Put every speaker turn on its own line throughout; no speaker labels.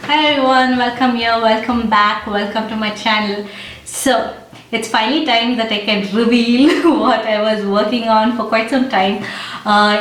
Hi everyone, welcome here, welcome back, welcome to my channel. So it's finally time that I can reveal what I was working on for quite some time.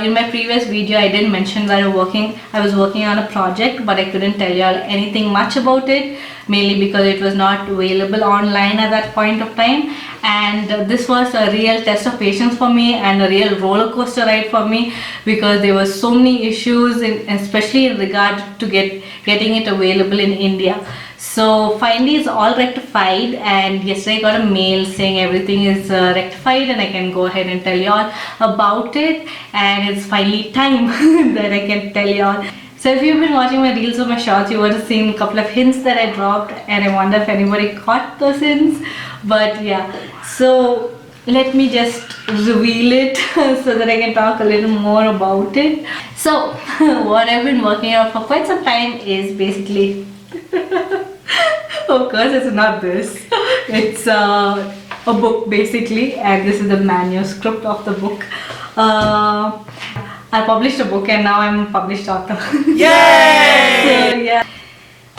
In my previous video I didn't mention that I was working on a project, but I couldn't tell you all anything much about it, mainly because it was not available online at that point of time. And this was a real test of patience for me and a real roller coaster ride for me, because there were so many issues, especially in regard to getting it available in India. So finally it's all rectified, and yesterday I got a mail saying everything is rectified and I can go ahead and tell you all about it, and it's finally time that I can tell you all. So if you've been watching my reels or my shorts, you would have seen a couple of hints that I dropped, and I wonder if anybody caught those hints. But yeah, so let me just reveal it so that I can talk a little more about it. So what I've been working on for quite some time is basically of course it's not this, it's a book basically, and this is the manuscript of the book. I published a book and now I'm a published author. Yay! So yeah,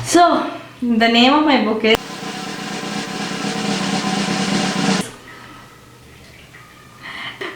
so the name of my book is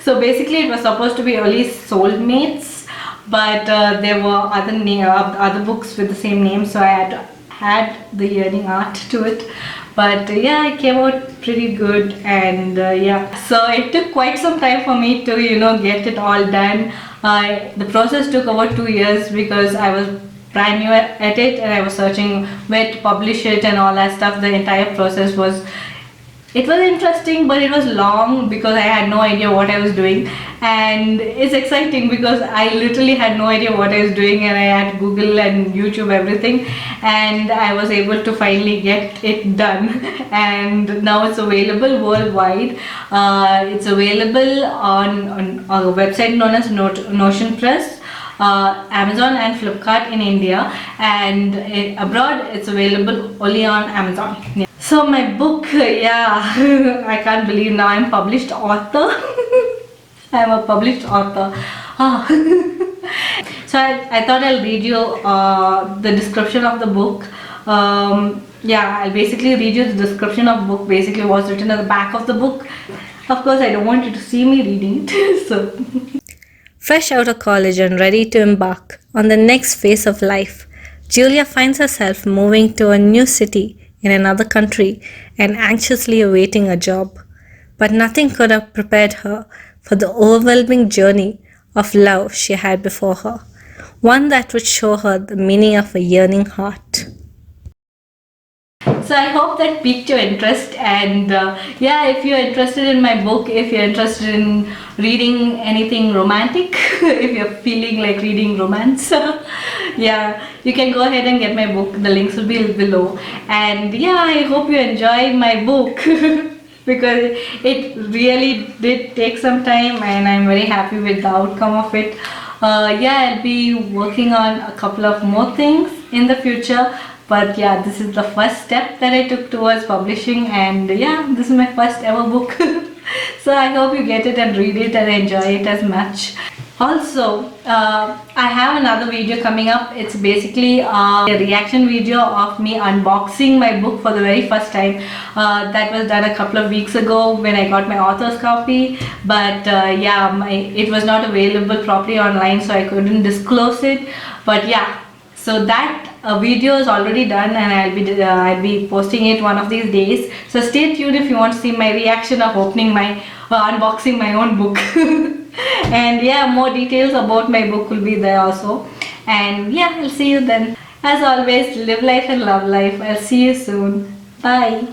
So basically it was supposed to be only Soulmates, but there were other books with the same name, so I had the yearning art to it. But yeah, it came out pretty good, and yeah, so it took quite some time for me to get it all done. The process took about 2 years because I was brand new at it, and I was searching where to publish it and all that stuff. The entire process was interesting, but it was long because I had no idea what I was doing, and it's exciting because I literally had no idea what I was doing, and I had Google and YouTube everything, and I was able to finally get it done. And now it's available worldwide. It's available on a website known as Notion Press, Amazon and Flipkart in India, and abroad it's available only on Amazon. Yeah. So my book, yeah, I can't believe now I'm published author. I'm a published author. So I thought I'll read you the description of the book. Yeah, I'll basically read you the description of the book, basically what's written at the back of the book. Of course, I don't want you to see me reading it. So,
fresh out of college and ready to embark on the next phase of life, Julia finds herself moving to a new city in another country and anxiously awaiting a job. But nothing could have prepared her for the overwhelming journey of love she had before her, one that would show her the meaning of a yearning heart.
So I hope that piqued your interest, and yeah, if you're interested in my book, if you're interested in reading anything romantic, if you're feeling like reading romance, yeah, you can go ahead and get my book. The links will be below. And yeah, I hope you enjoy my book because it really did take some time, and I'm very happy with the outcome of it. Yeah, I'll be working on a couple of more things in the future. But yeah, this is the first step that I took towards publishing, and yeah, this is my first ever book. So I hope you get it and read it and enjoy it as much. Also, I have another video coming up. It's basically a reaction video of me unboxing my book for the very first time. That was done a couple of weeks ago when I got my author's copy, but yeah, it was not available properly online, so I couldn't disclose it. But yeah, so that video is already done, and I'll be posting it one of these days. So stay tuned if you want to see my reaction of unboxing my own book. And yeah, more details about my book will be there also. And yeah, I'll see you then. As always, live life and love life. I'll see you soon. Bye.